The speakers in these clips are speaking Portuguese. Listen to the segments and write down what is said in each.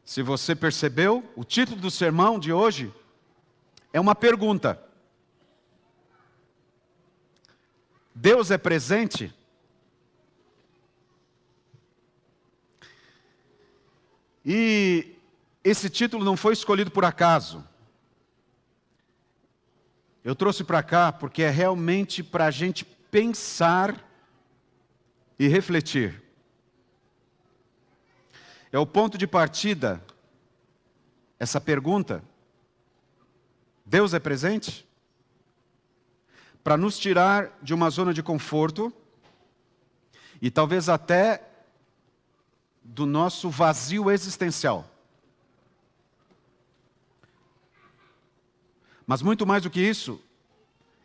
Se você percebeu, o título do sermão de hoje é uma pergunta. Deus é presente? E esse título não foi escolhido por acaso. Eu trouxe para cá porque é realmente para a gente pensar e refletir. É o ponto de partida, essa pergunta: Deus é presente? Para nos tirar de uma zona de conforto e talvez até do nosso vazio existencial. Mas muito mais do que isso,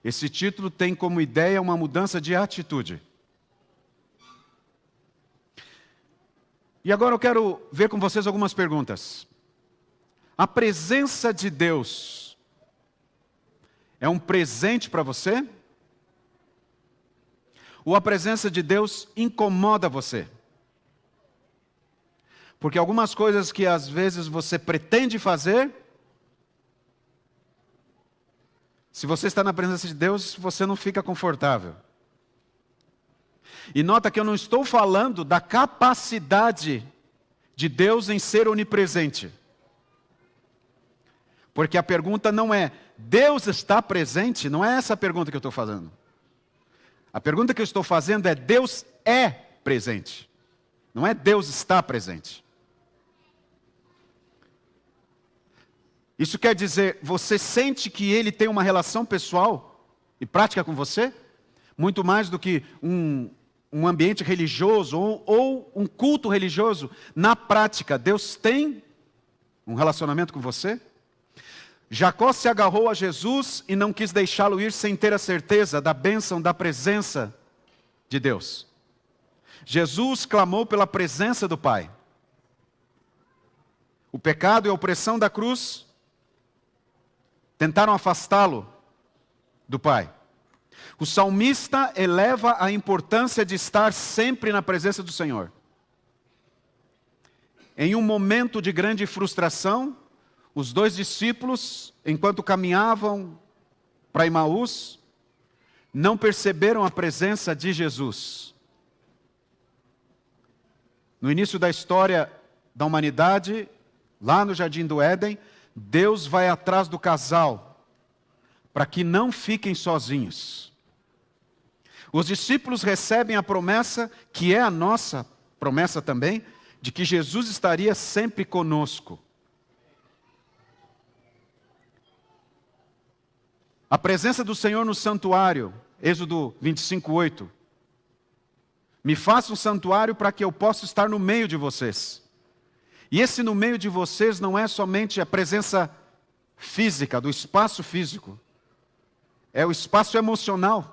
esse título tem como ideia uma mudança de atitude. E agora eu quero ver com vocês algumas perguntas. A presença de Deus é um presente para você? Ou a presença de Deus incomoda você? Porque algumas coisas que às vezes você pretende fazer, se você está na presença de Deus, você não fica confortável. E nota que eu não estou falando da capacidade de Deus em ser onipresente. Porque a pergunta não é, Deus está presente? Não é essa a pergunta que eu estou fazendo. A pergunta que eu estou fazendo é, Deus é presente. Não é Deus está presente. Isso quer dizer, você sente que Ele tem uma relação pessoal e prática com você? Muito mais do que um ambiente religioso ou um culto religioso. Na prática, Deus tem um relacionamento com você? Jacó se agarrou a Jesus e não quis deixá-lo ir sem ter a certeza da bênção, da presença de Deus. Jesus clamou pela presença do Pai. O pecado e a opressão da cruz tentaram afastá-lo do Pai. O salmista eleva a importância de estar sempre na presença do Senhor. Em um momento de grande frustração, os dois discípulos, enquanto caminhavam para Emaús, não perceberam a presença de Jesus. No início da história da humanidade, lá no Jardim do Éden, Deus vai atrás do casal, para que não fiquem sozinhos. Os discípulos recebem a promessa, que é a nossa promessa também, de que Jesus estaria sempre conosco. A presença do Senhor no santuário, Êxodo 25:8. Me faça um santuário para que eu possa estar no meio de vocês. E esse no meio de vocês não é somente a presença física, do espaço físico. É o espaço emocional.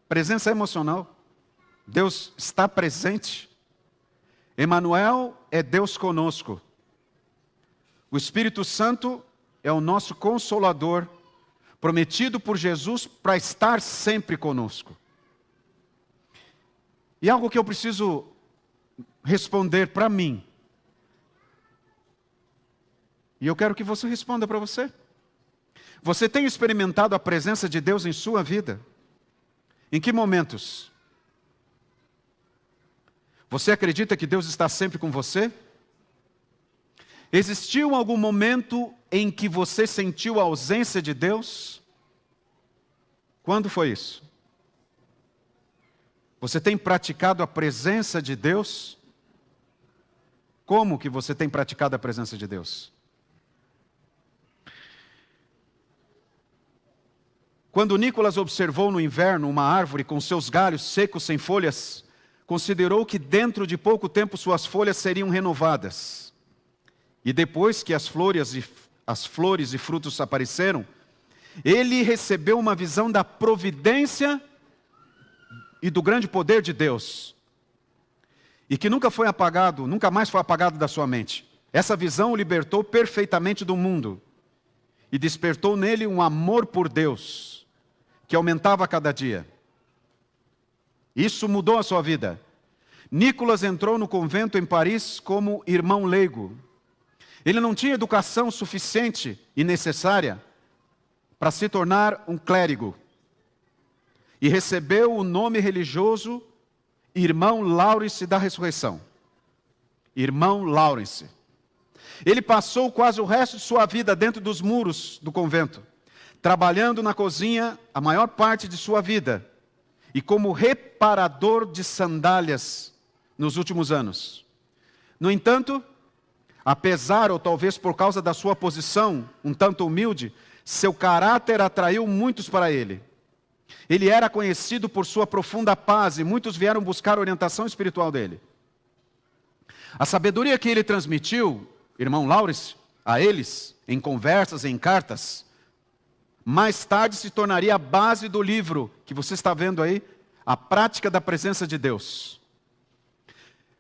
Presença emocional. Deus está presente. Emanuel é Deus conosco. O Espírito Santo é o nosso Consolador, prometido por Jesus para estar sempre conosco. E algo que eu preciso responder para mim. E eu quero que você responda para você. Você tem experimentado a presença de Deus em sua vida? Em que momentos? Você acredita que Deus está sempre com você? Existiu algum momento em que você sentiu a ausência de Deus? Quando foi isso? Você tem praticado a presença de Deus? Como que você tem praticado a presença de Deus? Quando Nicolas observou no inverno uma árvore com seus galhos secos sem folhas, considerou que dentro de pouco tempo suas folhas seriam renovadas. E depois que as flores e frutos apareceram, ele recebeu uma visão da providência e do grande poder de Deus. E que nunca mais foi apagado da sua mente. Essa visão o libertou perfeitamente do mundo. E despertou nele um amor por Deus, que aumentava a cada dia. Isso mudou a sua vida. Nicolas entrou no convento em Paris como irmão leigo. Ele não tinha educação suficiente e necessária para se tornar um clérigo. E recebeu o nome religioso Irmão Laurence da Ressurreição. Irmão Laurence. Ele passou quase o resto de sua vida dentro dos muros do convento, trabalhando na cozinha a maior parte de sua vida e como reparador de sandálias nos últimos anos. No entanto, apesar ou talvez por causa da sua posição um tanto humilde, seu caráter atraiu muitos para ele. Ele era conhecido por sua profunda paz e muitos vieram buscar a orientação espiritual dele. A sabedoria que ele transmitiu, irmão Laurence, a eles, em conversas, em cartas, mais tarde se tornaria a base do livro que você está vendo aí, A Prática da Presença de Deus.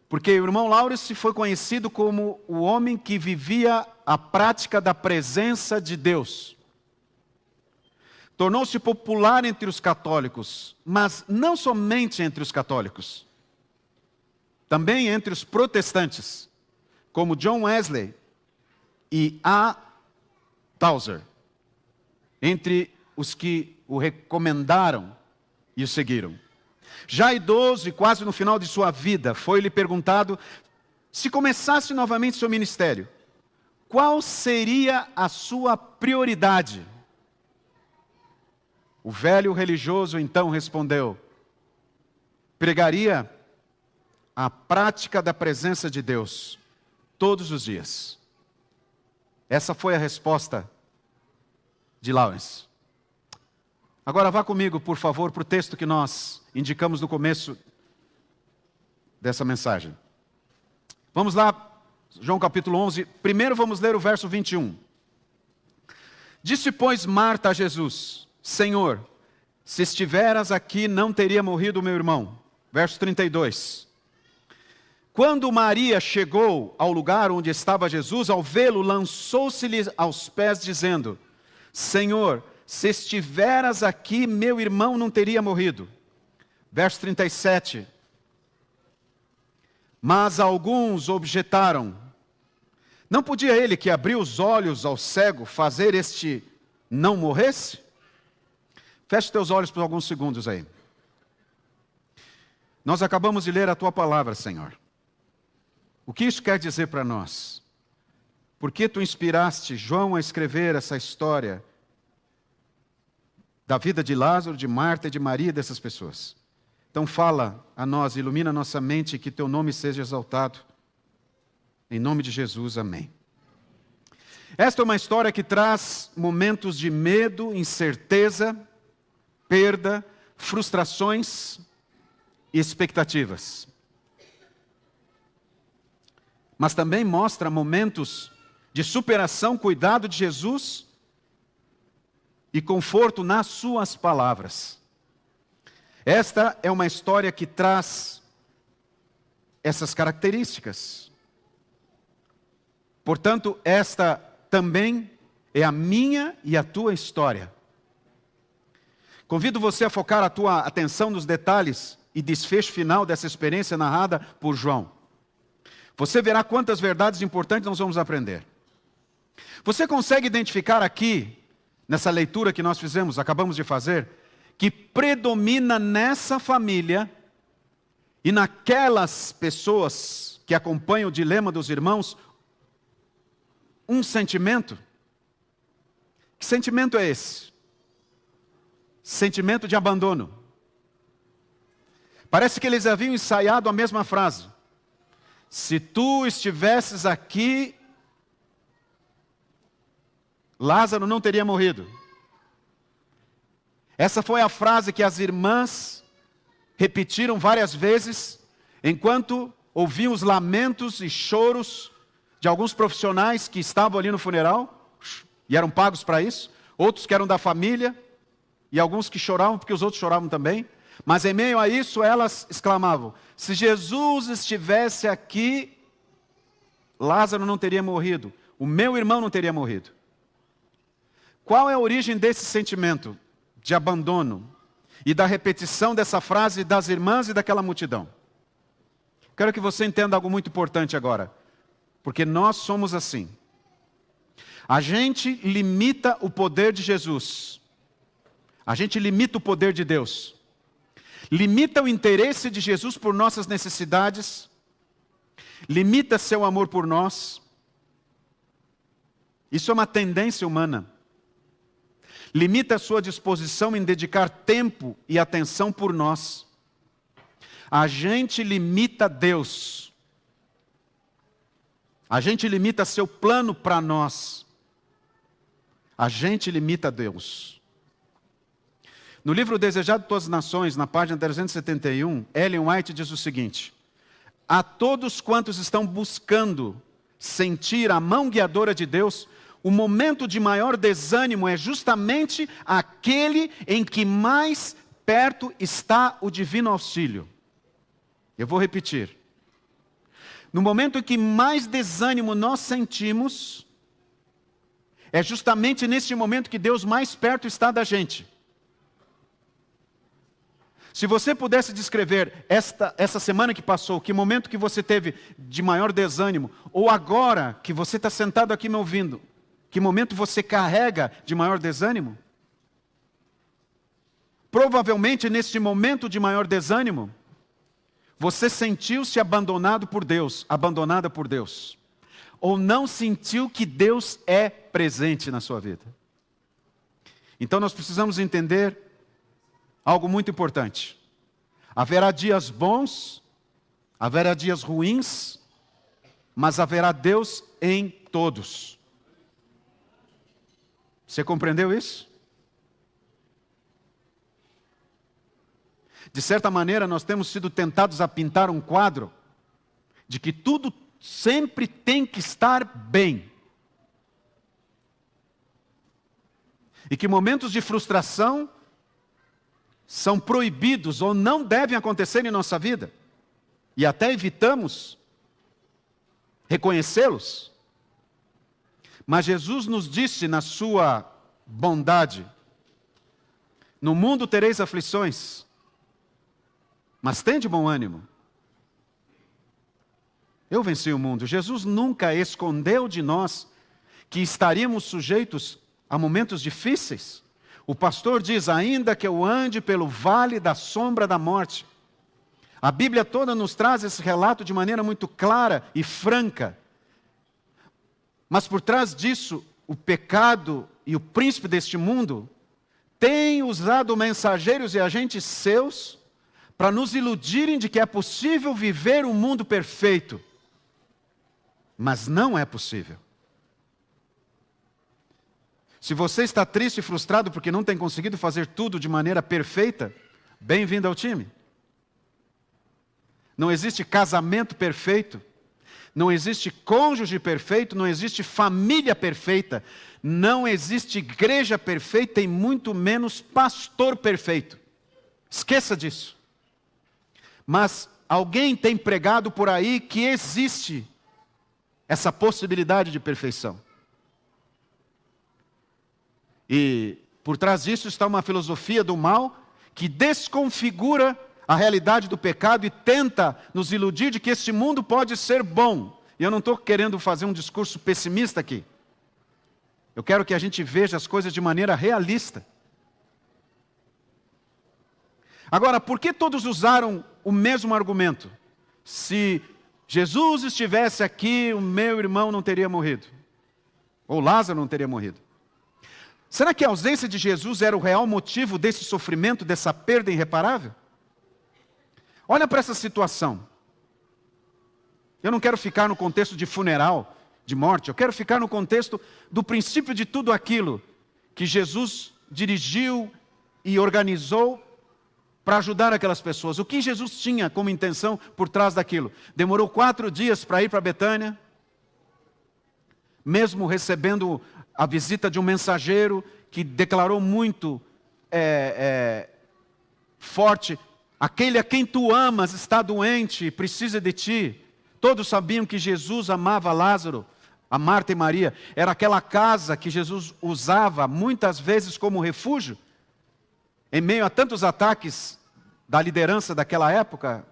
Porque o irmão Laurence foi conhecido como o homem que vivia a prática da presença de Deus. Tornou-se popular entre os católicos, mas não somente entre os católicos. Também entre os protestantes, como John Wesley e A. Tauser, entre os que o recomendaram e o seguiram. Já idoso e quase no final de sua vida, foi-lhe perguntado, se começasse novamente seu ministério, qual seria a sua prioridade? O velho religioso então respondeu, pregaria a prática da presença de Deus todos os dias. Essa foi a resposta de Laurence. Agora vá comigo, por favor, para o texto que nós indicamos no começo dessa mensagem. Vamos lá, João capítulo 11. Primeiro vamos ler o verso 21. Disse, pois, Marta a Jesus, Senhor, se estiveras aqui, não teria morrido o meu irmão. Verso 32. Quando Maria chegou ao lugar onde estava Jesus, ao vê-lo, lançou-se-lhe aos pés, dizendo, Senhor, se estiveras aqui, meu irmão não teria morrido. Verso 37. Mas alguns objetaram, não podia ele que abriu os olhos ao cego fazer este não morresse? Feche teus olhos por alguns segundos aí. Nós acabamos de ler a tua palavra, Senhor. O que isso quer dizer para nós? Por que tu inspiraste João a escrever essa história da vida de Lázaro, de Marta e de Maria, dessas pessoas? Então fala a nós, ilumina a nossa mente e que teu nome seja exaltado. Em nome de Jesus, amém. Esta é uma história que traz momentos de medo, incerteza, perda, frustrações e expectativas. Mas também mostra momentos de superação, cuidado de Jesus e conforto nas suas palavras. Esta é uma história que traz essas características. Portanto, esta também é a minha e a tua história. Convido você a focar a tua atenção nos detalhes e desfecho final dessa experiência narrada por João. Você verá quantas verdades importantes nós vamos aprender. Você consegue identificar aqui, nessa leitura que nós fizemos, acabamos de fazer, que predomina nessa família e naquelas pessoas que acompanham o dilema dos irmãos, um sentimento? Que sentimento é esse? Sentimento de abandono. Parece que eles haviam ensaiado a mesma frase. Se tu estivesses aqui, Lázaro não teria morrido. Essa foi a frase que as irmãs repetiram várias vezes, enquanto ouviam os lamentos e choros de alguns profissionais que estavam ali no funeral, e eram pagos para isso, outros que eram da família, e alguns que choravam porque os outros choravam também. Mas em meio a isso elas exclamavam, se Jesus estivesse aqui, Lázaro não teria morrido, o meu irmão não teria morrido. Qual é a origem desse sentimento de abandono e da repetição dessa frase das irmãs e daquela multidão? Quero que você entenda algo muito importante agora, porque nós somos assim. A gente limita o poder de Jesus. A gente limita o poder de Deus. Limita o interesse de Jesus por nossas necessidades. Limita seu amor por nós. Isso é uma tendência humana. Limita a sua disposição em dedicar tempo e atenção por nós. A gente limita Deus. A gente limita seu plano para nós. A gente limita Deus. No livro Desejado de Todas as Nações, na página 371, Ellen White diz o seguinte: a todos quantos estão buscando sentir a mão guiadora de Deus, o momento de maior desânimo é justamente aquele em que mais perto está o divino auxílio. Eu vou repetir. No momento em que mais desânimo nós sentimos, é justamente neste momento que Deus mais perto está da gente. Se você pudesse descrever essa semana que passou, que momento que você teve de maior desânimo, ou agora que você está sentado aqui me ouvindo, que momento você carrega de maior desânimo? Provavelmente neste momento de maior desânimo, você sentiu-se abandonado por Deus, abandonada por Deus. Ou não sentiu que Deus é presente na sua vida. Então nós precisamos entender algo muito importante. Haverá dias bons, haverá dias ruins, mas haverá Deus em todos. Você compreendeu isso? De certa maneira, nós temos sido tentados a pintar um quadro de que tudo sempre tem que estar bem. E que momentos de frustração são proibidos ou não devem acontecer em nossa vida. E até evitamos reconhecê-los. Mas Jesus nos disse na sua bondade: no mundo tereis aflições, mas tende bom ânimo. Eu venci o mundo. Jesus nunca escondeu de nós que estaríamos sujeitos a momentos difíceis. O pastor diz: ainda que eu ande pelo vale da sombra da morte. A Bíblia toda nos traz esse relato de maneira muito clara e franca. Mas por trás disso, o pecado e o príncipe deste mundo têm usado mensageiros e agentes seus para nos iludirem de que é possível viver um mundo perfeito. Mas não é possível. Se você está triste e frustrado porque não tem conseguido fazer tudo de maneira perfeita, bem-vindo ao time. Não existe casamento perfeito, não existe cônjuge perfeito, não existe família perfeita, não existe igreja perfeita e muito menos pastor perfeito. Esqueça disso. Mas alguém tem pregado por aí que existe essa possibilidade de perfeição. E por trás disso está uma filosofia do mal que desconfigura a realidade do pecado e tenta nos iludir de que este mundo pode ser bom. E eu não estou querendo fazer um discurso pessimista aqui. Eu quero que a gente veja as coisas de maneira realista. Agora, por que todos usaram o mesmo argumento? Se Jesus estivesse aqui, o meu irmão não teria morrido. Ou Lázaro não teria morrido. Será que a ausência de Jesus era o real motivo desse sofrimento, dessa perda irreparável? Olha para essa situação. Eu não quero ficar no contexto de funeral, de morte. Eu quero ficar no contexto do princípio de tudo aquilo que Jesus dirigiu e organizou para ajudar aquelas pessoas. O que Jesus tinha como intenção por trás daquilo? Demorou 4 dias para ir para Betânia, mesmo recebendo a visita de um mensageiro que declarou muito forte: aquele a quem tu amas está doente e precisa de ti. Todos sabiam que Jesus amava Lázaro, a Marta e Maria. Era aquela casa que Jesus usava muitas vezes como refúgio, em meio a tantos ataques da liderança daquela época,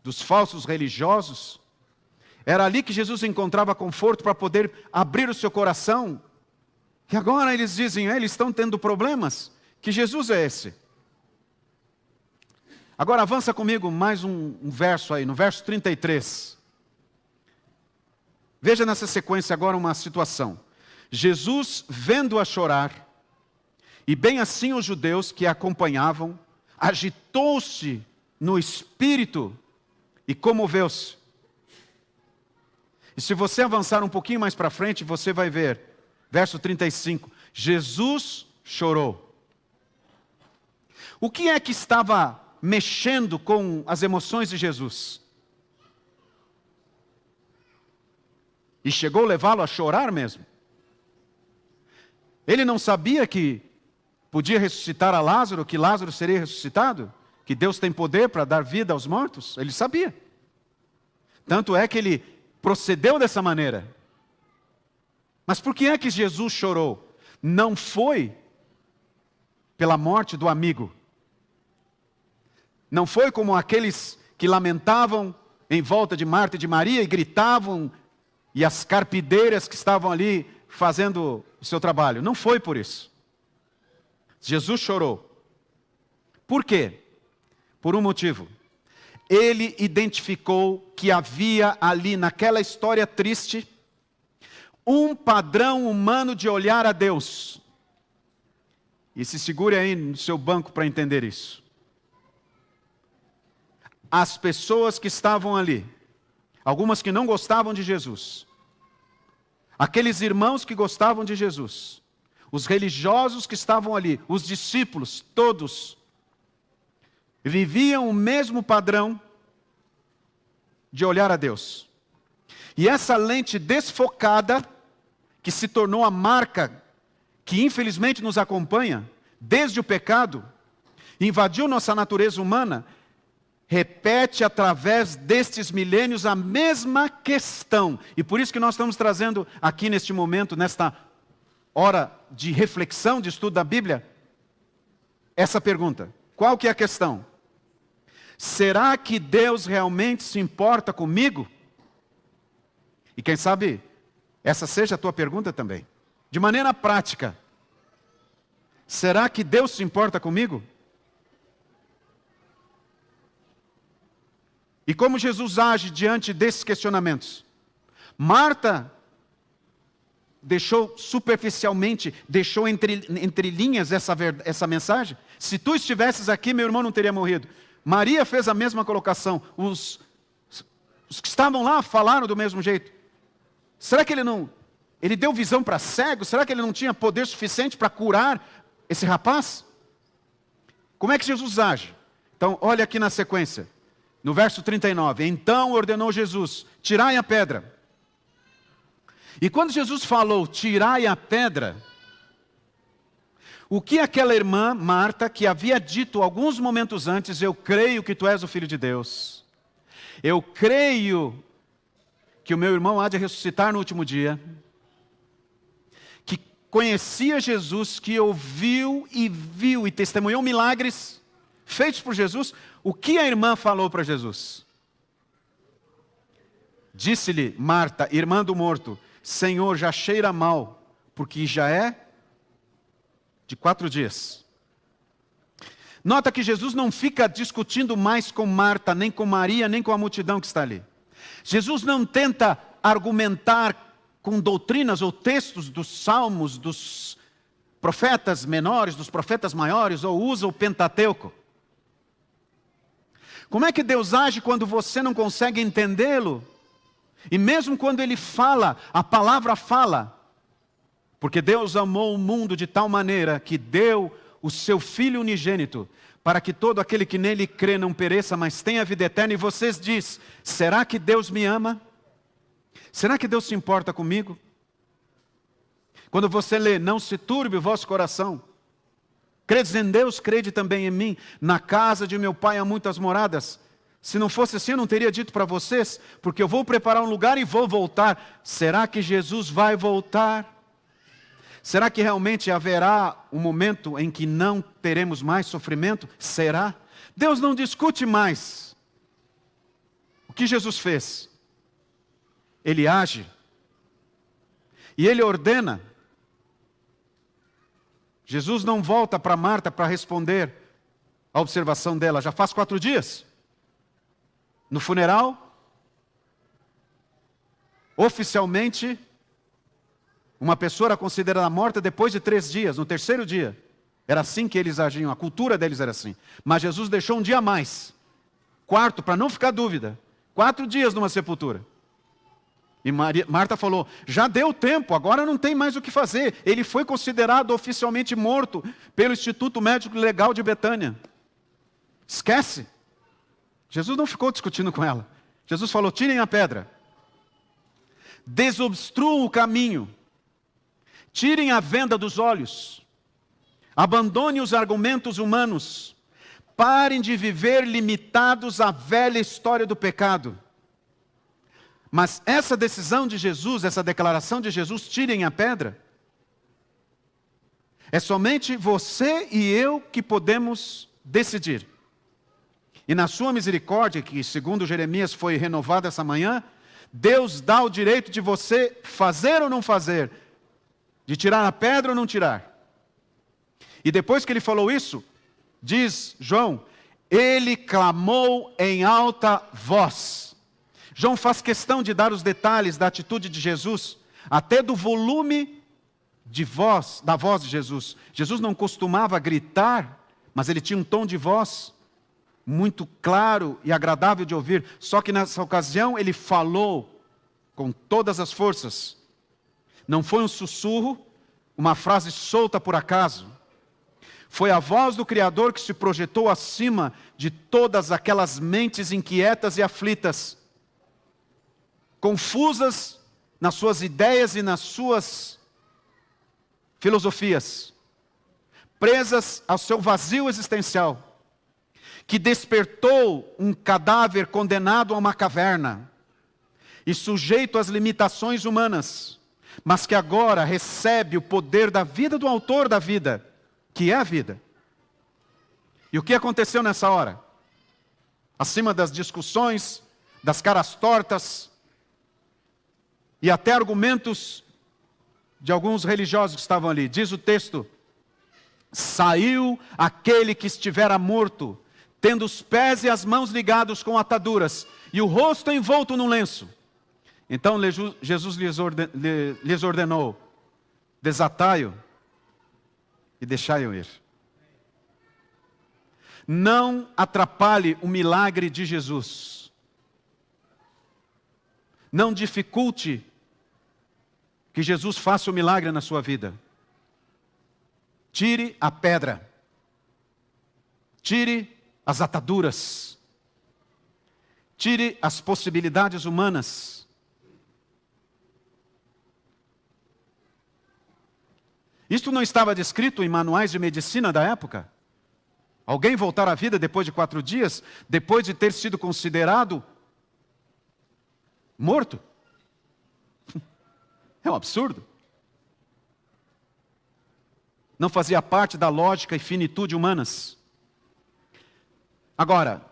dos falsos religiosos. Era ali que Jesus encontrava conforto para poder abrir o seu coração. E agora eles dizem, eles estão tendo problemas. Que Jesus é esse? Agora avança comigo mais um verso aí, no verso 33. Veja nessa sequência agora uma situação. Jesus, vendo-a chorar, e bem assim os judeus que a acompanhavam, agitou-se no espírito e comoveu-se. E se você avançar um pouquinho mais para frente, você vai ver, verso 35, Jesus chorou. O que é que estava mexendo com as emoções de Jesus? E chegou a levá-lo a chorar mesmo. Ele não sabia que podia ressuscitar a Lázaro, que Lázaro seria ressuscitado? Que Deus tem poder para dar vida aos mortos? Ele sabia. Tanto é que ele procedeu dessa maneira. Mas por que é que Jesus chorou? Não foi pela morte do amigo. Não foi como aqueles que lamentavam em volta de Marta e de Maria e gritavam, e as carpideiras que estavam ali fazendo o seu trabalho. Não foi por isso. Jesus chorou. Por quê? Por um motivo. Ele identificou que havia ali, naquela história triste, um padrão humano de olhar a Deus. E se segure aí no seu banco para entender isso. As pessoas que estavam ali, algumas que não gostavam de Jesus, aqueles irmãos que gostavam de Jesus, os religiosos que estavam ali, os discípulos, todos, viviam o mesmo padrão de olhar a Deus. E essa lente desfocada, que se tornou a marca que infelizmente nos acompanha, desde o pecado, invadiu nossa natureza humana, repete através destes milênios a mesma questão. E por isso que nós estamos trazendo aqui neste momento, nesta hora de reflexão, de estudo da Bíblia, essa pergunta. Qual que é a questão? Será que Deus realmente se importa comigo? E quem sabe, essa seja a tua pergunta também. De maneira prática, será que Deus se importa comigo? E como Jesus age diante desses questionamentos? Marta deixou superficialmente, deixou entre linhas essa mensagem. Se tu estivesses aqui, meu irmão não teria morrido. Maria fez a mesma colocação. Os que estavam lá falaram do mesmo jeito. Será que ele deu visão para cego? Será que ele não tinha poder suficiente para curar esse rapaz? Como é que Jesus age? Então, olha aqui na sequência. No verso 39, então ordenou Jesus, tirai a pedra. E quando Jesus falou, tirai a pedra, o que aquela irmã, Marta, que havia dito alguns momentos antes, eu creio que tu és o Filho de Deus, eu creio que o meu irmão há de ressuscitar no último dia, que conhecia Jesus, que ouviu e viu e testemunhou milagres feitos por Jesus, o que a irmã falou para Jesus? Disse-lhe Marta, irmã do morto, Senhor, já cheira mal, porque já é de 4 dias. Nota que Jesus não fica discutindo mais com Marta, nem com Maria, nem com a multidão que está ali. Jesus não tenta argumentar com doutrinas ou textos dos salmos, dos profetas menores, dos profetas maiores, ou usa o Pentateuco. Como é que Deus age quando você não consegue entendê-lo? E mesmo quando Ele fala, a palavra fala. Porque Deus amou o mundo de tal maneira que deu o seu Filho unigênito, para que todo aquele que nele crê não pereça, mas tenha vida eterna. E vocês dizem, será que Deus me ama? Será que Deus se importa comigo? Quando você lê, não se turbe o vosso coração. Credes em Deus, crede também em mim. Na casa de meu pai há muitas moradas. Se não fosse assim, eu não teria dito para vocês, porque eu vou preparar um lugar e vou voltar. Será que Jesus vai voltar? Será que realmente haverá um momento em que não teremos mais sofrimento? Será? Deus não discute mais. O que Jesus fez? ele age. E ele ordena. Jesus não volta para Marta para responder a observação dela. Já faz 4 dias. No funeral, oficialmente, uma pessoa era considerada morta depois de 3 dias, no 3º dia. Era assim que eles agiam, a cultura deles era assim. Mas Jesus deixou um dia a mais. 4, para não ficar dúvida. 4 dias numa sepultura. E Marta falou, já deu tempo, agora não tem mais o que fazer. Ele foi considerado oficialmente morto pelo Instituto Médico Legal de Betânia. Esquece. Jesus não ficou discutindo com ela. Jesus falou, tirem a pedra. Desobstruam o caminho. Tirem a venda dos olhos. Abandone os argumentos humanos. Parem de viver limitados à velha história do pecado. Mas essa decisão de Jesus, essa declaração de Jesus, tirem a pedra, é somente você e eu que podemos decidir. E na sua misericórdia, que segundo Jeremias foi renovada essa manhã, Deus dá o direito de você fazer ou não fazer, de tirar a pedra ou não tirar. E depois que ele falou isso, diz João, ele clamou em alta voz. João faz questão de dar os detalhes da atitude de Jesus, até do volume de voz, da voz de Jesus. Jesus não costumava gritar, mas ele tinha um tom de voz muito claro e agradável de ouvir. Só que nessa ocasião ele falou com todas as forças. Não foi um sussurro, uma frase solta por acaso. Foi a voz do Criador que se projetou acima de todas aquelas mentes inquietas e aflitas, confusas nas suas ideias e nas suas filosofias, presas ao seu vazio existencial, que despertou um cadáver condenado a uma caverna e sujeito às limitações humanas, mas que agora recebe o poder da vida do autor da vida, que é a vida. E o que aconteceu nessa hora? Acima das discussões, das caras tortas, e até argumentos de alguns religiosos que estavam ali. Diz o texto, saiu aquele que estivera morto, tendo os pés e as mãos ligados com ataduras, e o rosto envolto num lenço. Então Jesus lhes ordenou, desatai-o e deixai-o ir. Não atrapalhe o milagre de Jesus. Não dificulte que Jesus faça o milagre na sua vida. Tire a pedra. Tire as ataduras. Tire as possibilidades humanas. Isto não estava descrito em manuais de medicina da época? Alguém voltar à vida depois de 4 dias, depois de ter sido considerado morto? É um absurdo. Não fazia parte da lógica e finitude humanas. Agora,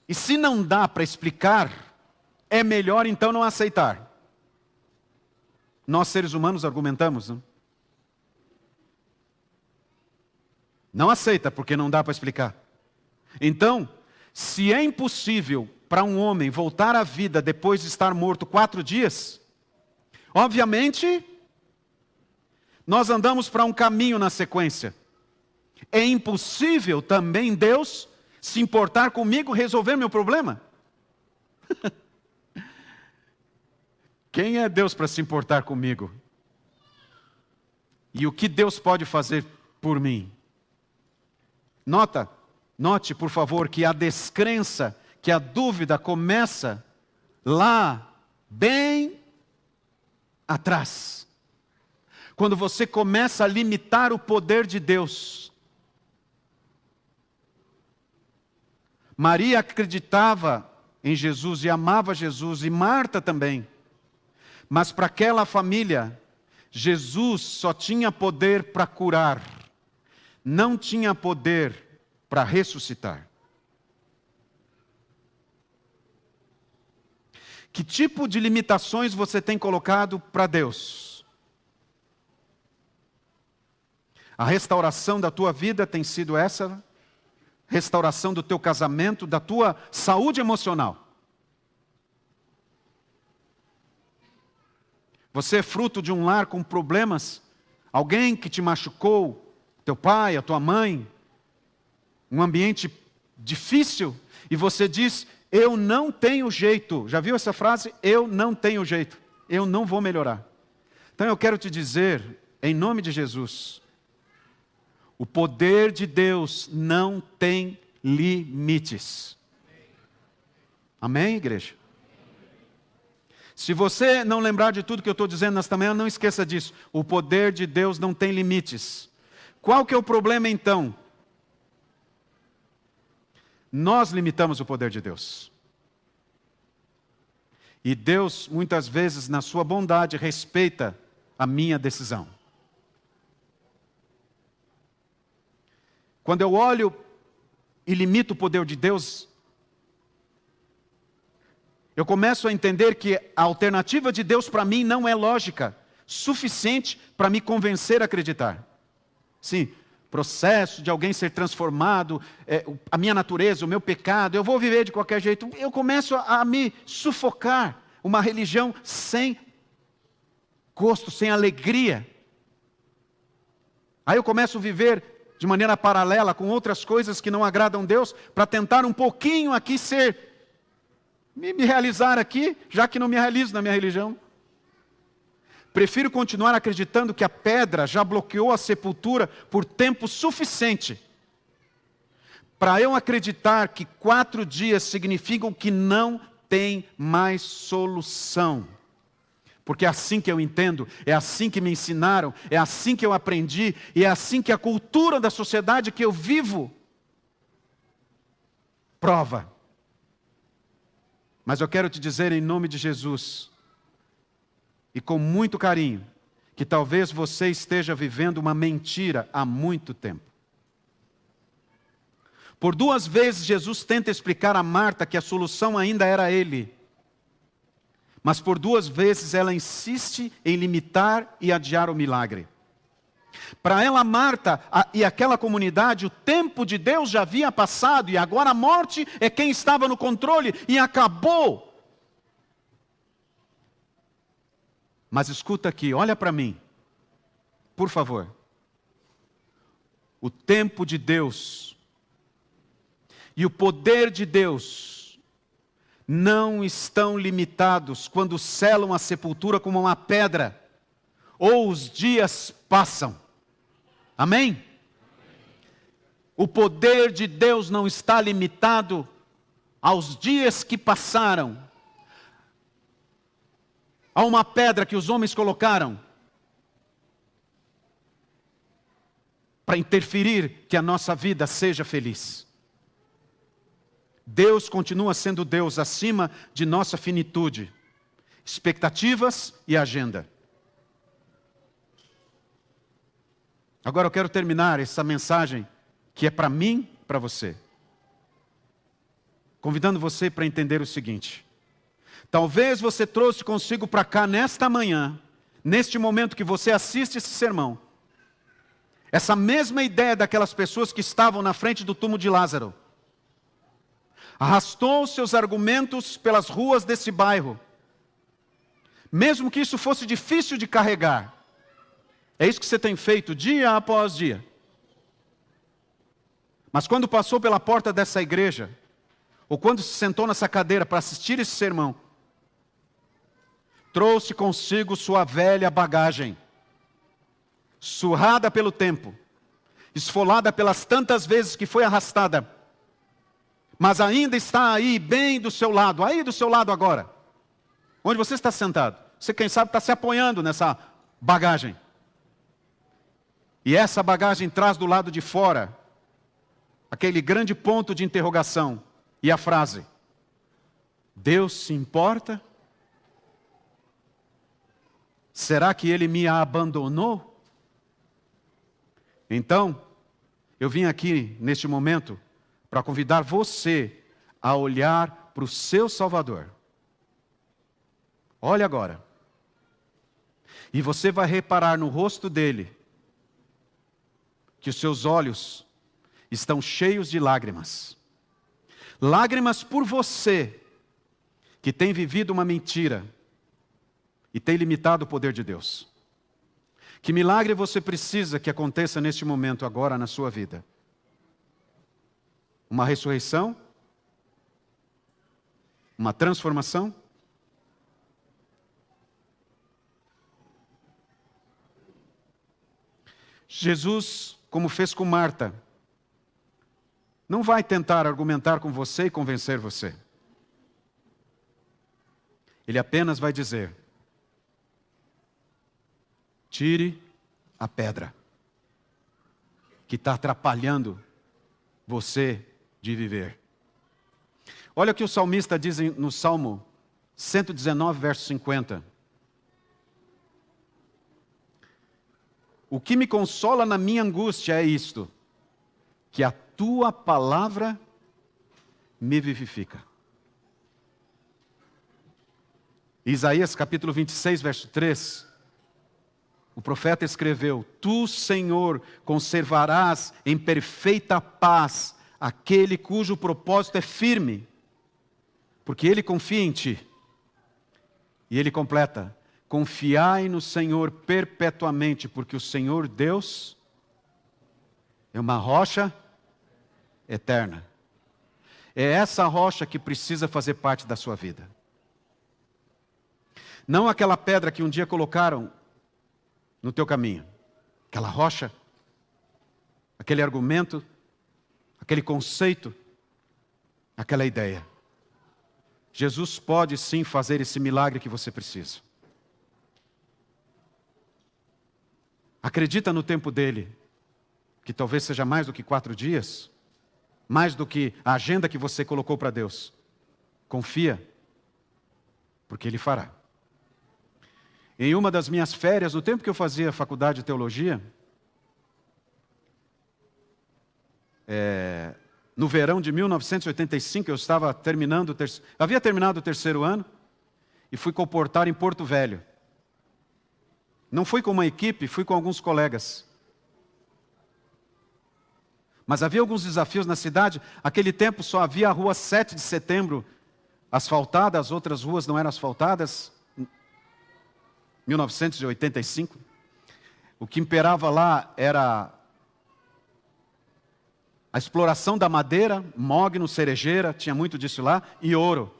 e se não dá para explicar, é melhor então não aceitar. Nós seres humanos argumentamos, não? Não aceita porque não dá para explicar. Então, se é impossível para um homem voltar à vida depois de estar morto 4 dias, obviamente, nós andamos para um caminho na sequência. É impossível também Deus se importar comigo, resolver meu problema? Quem é Deus para se importar comigo? E o que Deus pode fazer por mim? Note, por favor, que a descrença, que a dúvida começa lá, bem atrás. Quando você começa a limitar o poder de Deus. Maria acreditava em Jesus e amava Jesus, e Marta também. Mas para aquela família, Jesus só tinha poder para curar. Não tinha poder para ressuscitar. Que tipo de limitações você tem colocado para Deus? A restauração da tua vida tem sido essa? Restauração do teu casamento, da tua saúde emocional? Você é fruto de um lar com problemas? Alguém que te machucou? Teu pai, a tua mãe? Um ambiente difícil? E você diz, eu não tenho jeito. Já viu essa frase? Eu não tenho jeito. Eu não vou melhorar. Então eu quero te dizer, em nome de Jesus, o poder de Deus não tem limites. Amém, igreja? Se você não lembrar de tudo que eu estou dizendo nesta manhã, não esqueça disso. O poder de Deus não tem limites. Qual que é o problema então? Nós limitamos o poder de Deus. E Deus, muitas vezes, na sua bondade, respeita a minha decisão. Quando eu olho e limito o poder de Deus, eu começo a entender que a alternativa de Deus para mim não é lógica, suficiente para me convencer a acreditar. Sim, processo de alguém ser transformado, a minha natureza, o meu pecado, eu vou viver de qualquer jeito. Eu começo a me sufocar, uma religião sem gosto, sem alegria. Aí eu começo a viver de maneira paralela com outras coisas que não agradam a Deus, para tentar um pouquinho aqui me realizar aqui, já que não me realizo na minha religião. Prefiro continuar acreditando que a pedra já bloqueou a sepultura por tempo suficiente para eu acreditar que 4 dias significam que não tem mais solução. Porque é assim que eu entendo, é assim que me ensinaram, é assim que eu aprendi, e é assim que a cultura da sociedade que eu vivo prova. Mas eu quero te dizer em nome de Jesus, e com muito carinho, que talvez você esteja vivendo uma mentira há muito tempo. Por 2 vezes Jesus tenta explicar a Marta que a solução ainda era Ele. Mas por 2 vezes ela insiste em limitar e adiar o milagre. Para ela, Marta e aquela comunidade, o tempo de Deus já havia passado e agora a morte é quem estava no controle e acabou. Mas escuta aqui, olha para mim, por favor. O tempo de Deus e o poder de Deus não estão limitados quando selam a sepultura como uma pedra, ou os dias passam. Amém? O poder de Deus não está limitado aos dias que passaram, a uma pedra que os homens colocaram para interferir que a nossa vida seja feliz. Deus continua sendo Deus acima de nossa finitude, expectativas e agenda. Agora eu quero terminar essa mensagem que é para mim, para você, convidando você para entender o seguinte: talvez você trouxe consigo para cá nesta manhã, neste momento que você assiste esse sermão, essa mesma ideia daquelas pessoas que estavam na frente do túmulo de Lázaro. Arrastou seus argumentos pelas ruas desse bairro, mesmo que isso fosse difícil de carregar. É isso que você tem feito dia após dia. Mas quando passou pela porta dessa igreja, ou quando se sentou nessa cadeira para assistir esse sermão, trouxe consigo sua velha bagagem, surrada pelo tempo, esfolada pelas tantas vezes que foi arrastada, mas ainda está aí, bem do seu lado, aí do seu lado agora, onde você está sentado. Você, quem sabe, está se apoiando nessa bagagem. E essa bagagem traz do lado de fora aquele grande ponto de interrogação e a frase: Deus se importa? Será que Ele me abandonou? Então, eu vim aqui neste momento para convidar você a olhar para o seu Salvador Olha agora. E você vai reparar no rosto dele que os seus olhos estão cheios de lágrimas. Lágrimas por você, que tem vivido uma mentira e tem limitado o poder de Deus. Que milagre você precisa que aconteça neste momento agora na sua vida? Uma ressurreição? Uma transformação? Jesus, como fez com Marta, não vai tentar argumentar com você e convencer você. Ele apenas vai dizer: tire a pedra que está atrapalhando você de viver. Olha o que o salmista diz no Salmo 119, verso 50. O que me consola na minha angústia é isto, que a tua palavra me vivifica. Isaías capítulo 26, verso 3, o profeta escreveu: Tu, Senhor, conservarás em perfeita paz aquele cujo propósito é firme, porque ele confia em ti. E ele completa: confiai no Senhor perpetuamente, porque o Senhor Deus é uma rocha eterna. É essa rocha que precisa fazer parte da sua vida. Não aquela pedra que um dia colocaram no teu caminho. Aquela rocha, aquele argumento, aquele conceito, aquela ideia. Jesus pode sim fazer esse milagre que você precisa. Acredita no tempo dele, que talvez seja mais do que 4 dias, mais do que a agenda que você colocou para Deus. Confia, porque ele fará. Em uma das minhas férias, no tempo que eu fazia faculdade de teologia, no verão de 1985, eu estava havia terminado o 3º ano e fui comportar em Porto Velho. Não fui com uma equipe, fui com alguns colegas. Mas havia alguns desafios na cidade. Aquele tempo só havia a rua 7 de setembro asfaltada, as outras ruas não eram asfaltadas. 1985. O que imperava lá era a exploração da madeira, mogno, cerejeira, tinha muito disso lá, e ouro.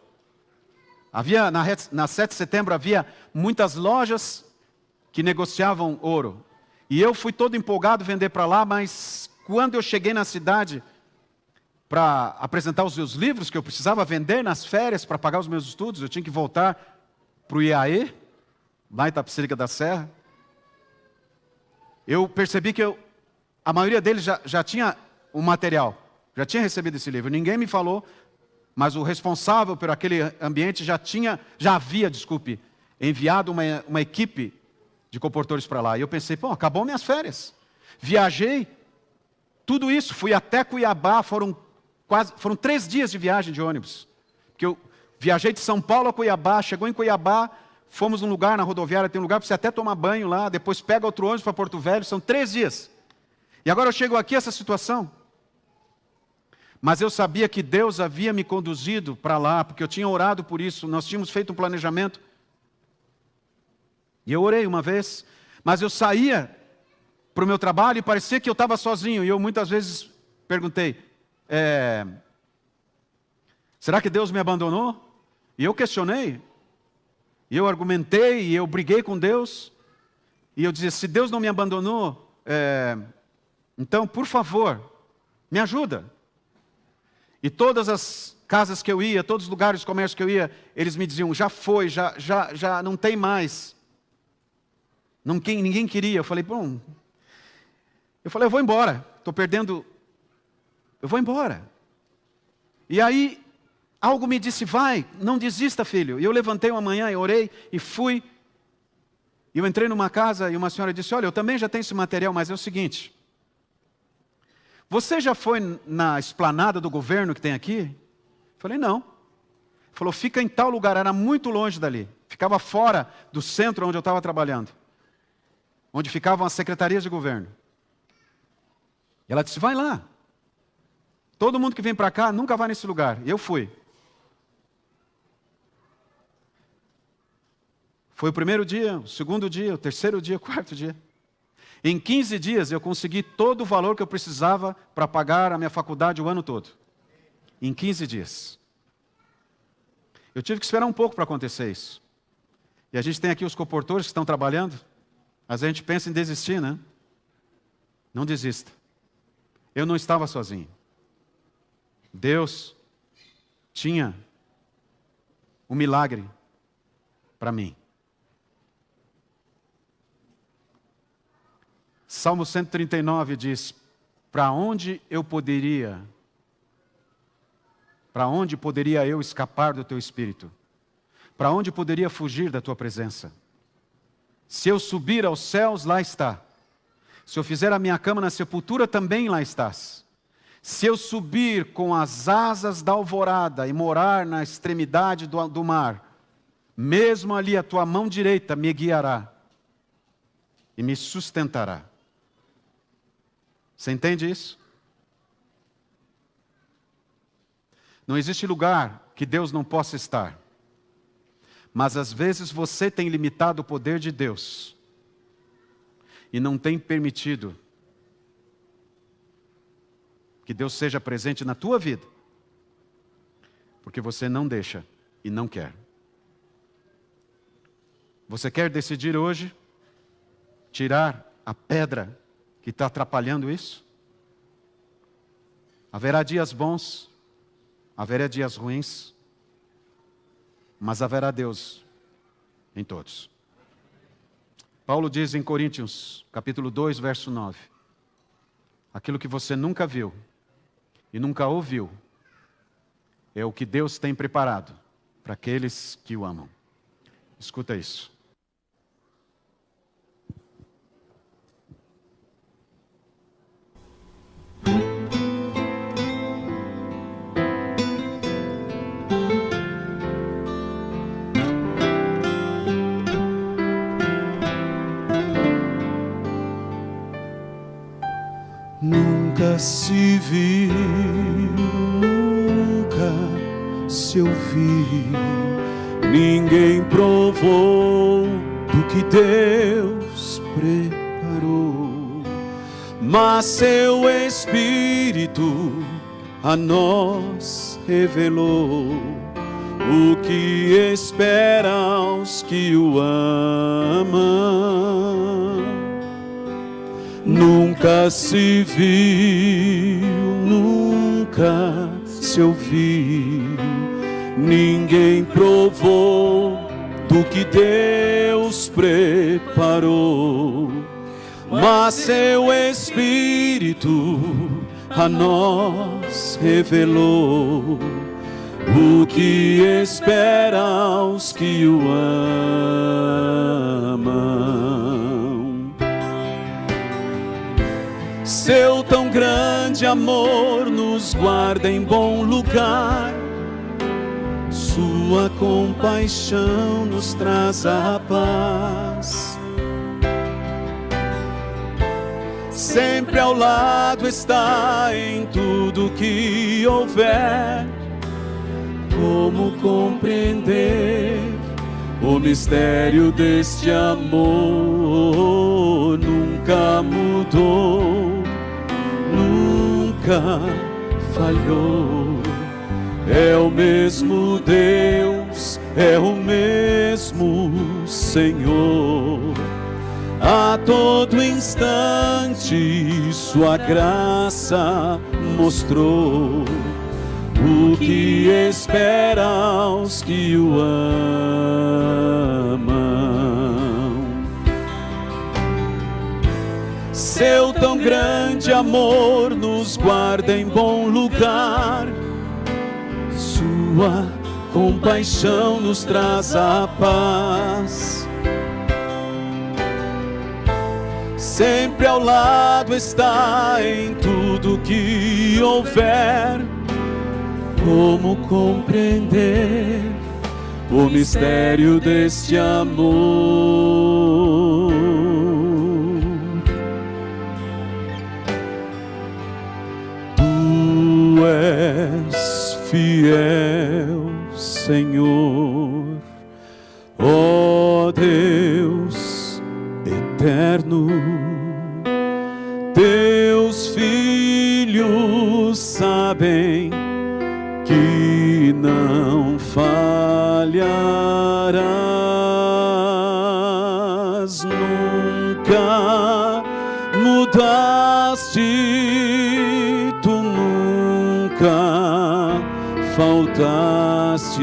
Na 7 de setembro havia muitas lojas que negociavam ouro. E eu fui todo empolgado vender para lá, mas quando eu cheguei na cidade para apresentar os meus livros que eu precisava vender nas férias para pagar os meus estudos, eu tinha que voltar para o IAE, lá em Itapecerica da Serra. Eu percebi que a maioria deles já tinha o material, já tinha recebido esse livro. Ninguém me falou, mas o responsável por aquele ambiente já havia enviado uma equipe de comportores para lá. E eu pensei, acabou minhas férias. Viajei, tudo isso, fui até Cuiabá, foram 3 dias de viagem de ônibus. Porque eu viajei de São Paulo a Cuiabá, chegou em Cuiabá, fomos num lugar, na rodoviária, tem um lugar para você até tomar banho lá, depois pega outro ônibus para Porto Velho, são 3 dias. E agora eu chego aqui, essa situação. Mas eu sabia que Deus havia me conduzido para lá, porque eu tinha orado por isso, nós tínhamos feito um planejamento. E eu orei uma vez, mas eu saía para o meu trabalho e parecia que eu estava sozinho. E eu muitas vezes perguntei, será que Deus me abandonou? E eu questionei. E eu argumentei, e eu briguei com Deus. E eu dizia, se Deus não me abandonou, então, por favor, me ajuda. E todas as casas que eu ia, todos os lugares de comércio que eu ia, eles me diziam, já foi, já não tem mais. Ninguém queria. Eu falei, eu vou embora, estou perdendo, eu vou embora. E aí, algo me disse, vai, não desista, filho. E eu levantei uma manhã, eu orei e fui. E eu entrei numa casa e uma senhora disse, olha, eu também já tenho esse material, mas é o seguinte, você já foi na esplanada do governo que tem aqui? Eu falei, não. Falou, fica em tal lugar, era muito longe dali. ficava fora do centro onde eu estava trabalhando, onde ficavam as secretarias de governo. E ela disse, vai lá. Todo mundo que vem para cá nunca vai nesse lugar. E eu fui. Foi o primeiro dia, o segundo dia, o terceiro dia, o quarto dia. Em 15 dias eu consegui todo o valor que eu precisava para pagar a minha faculdade o ano todo. Em 15 dias. Eu tive que esperar um pouco para acontecer isso. E a gente tem aqui os comportores que estão trabalhando. Mas a gente pensa em desistir, né? Não desista. Eu não estava sozinho. Deus tinha um milagre para mim. Salmo 139 diz, para onde poderia eu escapar do teu espírito? Para onde poderia fugir da tua presença? Se eu subir aos céus, lá está. Se eu fizer a minha cama na sepultura, também lá estás. Se eu subir com as asas da alvorada e morar na extremidade do mar, mesmo ali a tua mão direita me guiará e me sustentará. Você entende isso? Não existe lugar que Deus não possa estar. Mas às vezes você tem limitado o poder de Deus e não tem permitido que Deus seja presente na tua vida, porque você não deixa e não quer. Você quer decidir hoje tirar a pedra que está atrapalhando isso? Haverá dias bons, haverá dias ruins, mas haverá Deus em todos. Paulo diz em Coríntios, capítulo 2, verso 9, aquilo que você nunca viu e nunca ouviu, é o que Deus tem preparado para aqueles que o amam. Escuta isso. Nunca se viu, nunca se ouviu, ninguém provou do que Deus preparou, mas seu Espírito a nós revelou o que espera aos que o amam. Nunca se viu, nunca se ouviu, ninguém provou do que Deus preparou, mas seu Espírito a nós revelou o que espera aos que o amam. Seu tão grande amor nos guarda em bom lugar, sua compaixão nos traz a paz. Sempre ao lado está em tudo que houver. Como compreender o mistério deste amor? Nunca mudou, nunca falhou. É o mesmo Deus, é o mesmo Senhor. A todo instante sua graça mostrou o que espera aos que o amam. Seu tão grande amor nos guarda em bom lugar, sua compaixão nos traz a paz. Sempre ao lado está em tudo que houver. Como compreender o mistério deste amor. Tu és fiel, Senhor, ó Deus eterno. Teus filhos sabem que não falharás, nunca mudaste, tu nunca faltaste,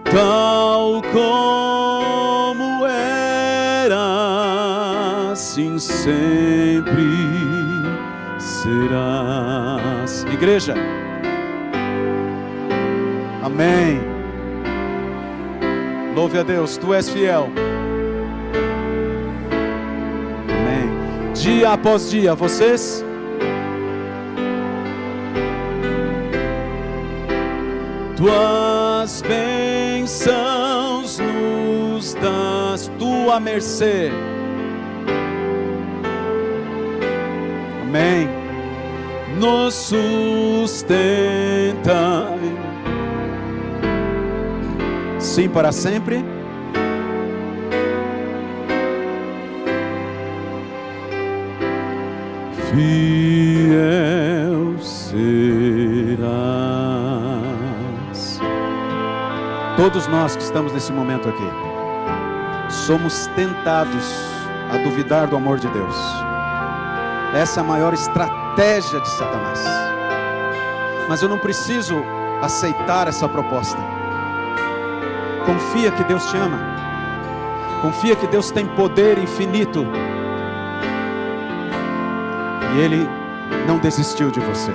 tal como era, assim sempre serás. Igreja, amém. Louve a Deus, tu és fiel. Amém. Dia após dia, vocês tuas bênçãos nos dás, tua mercê. Amém. Nos sustenta. Sim, para sempre. Fiel serás. Todos nós que estamos nesse momento aqui somos tentados a duvidar do amor de Deus. Essa é a maior estratégia de Satanás. Mas eu não preciso aceitar essa proposta. Confia que Deus te ama. Confia que Deus tem poder infinito. E Ele não desistiu de você.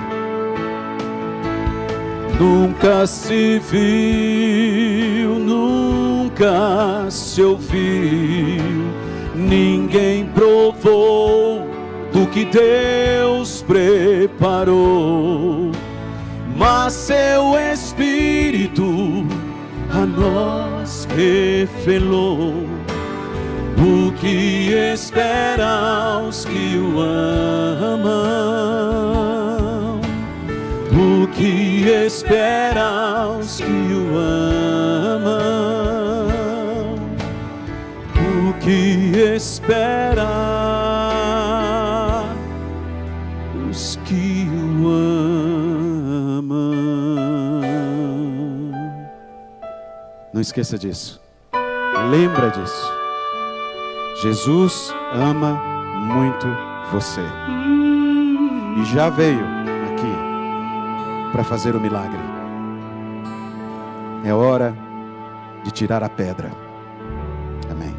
Nunca se viu, nunca se ouviu, ninguém provou do que Deus preparou, mas seu Espírito a nós revelou o que espera aos que o amam, o que espera aos que o amam, o que espera os que o amam. Não esqueça disso, lembra disso. Jesus ama muito você e já veio aqui para fazer o milagre. É hora de tirar a pedra. Amém.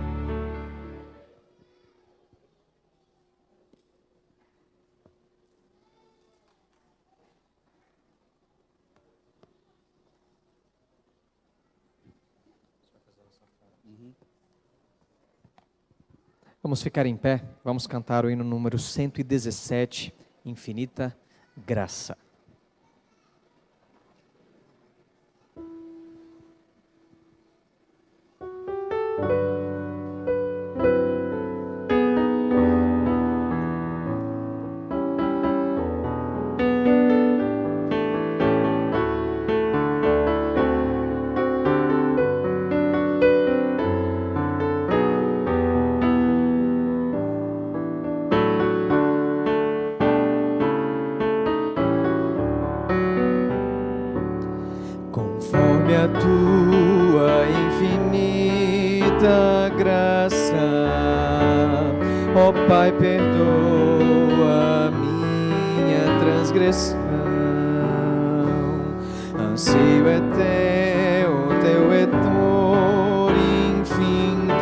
Vamos ficar em pé, vamos cantar o hino número 117, Infinita Graça. A tua infinita graça, ó Pai, perdoa a minha transgressão. Ansio é teu dor infinito,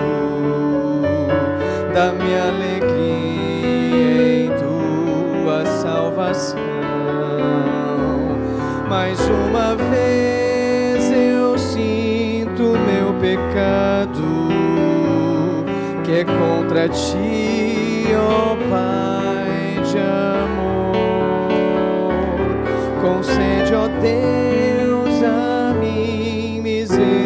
dá-me alegria em tua salvação. Mais uma vez meu pecado, que é contra ti, ó Pai de amor. Concede, ó Deus, a mim misericórdia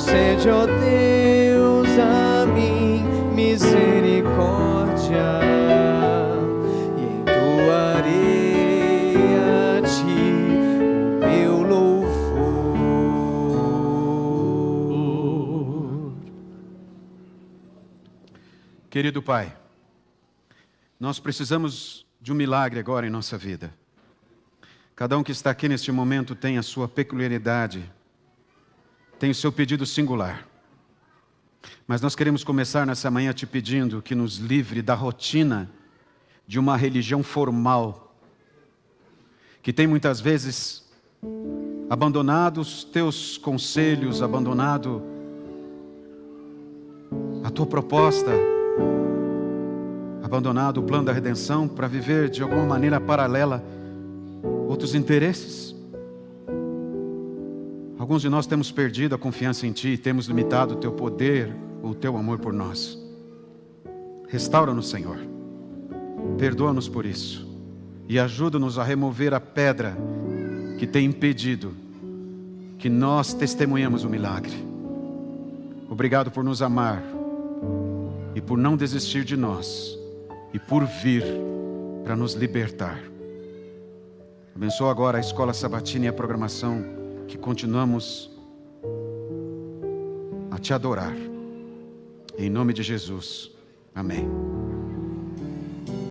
concede, ó Deus, a mim misericórdia, e entoarei a ti o meu louvor. Querido Pai, nós precisamos de um milagre agora em nossa vida. Cada um que está aqui neste momento tem a sua peculiaridade, tem o seu pedido singular. Mas nós queremos começar nessa manhã te pedindo que nos livre da rotina de uma religião formal, que tem muitas vezes abandonado os teus conselhos, abandonado a tua proposta, abandonado o plano da redenção para viver de alguma maneira paralela outros interesses. Alguns de nós temos perdido a confiança em Ti, temos limitado o Teu poder, o Teu amor por nós. Restaura-nos, Senhor. Perdoa-nos por isso. E ajuda-nos a remover a pedra que tem impedido que nós testemunhemos o milagre. Obrigado por nos amar e por não desistir de nós e por vir para nos libertar. Abençoa agora a Escola Sabatina e a programação, que continuamos a Te adorar. Em nome de Jesus. Amém.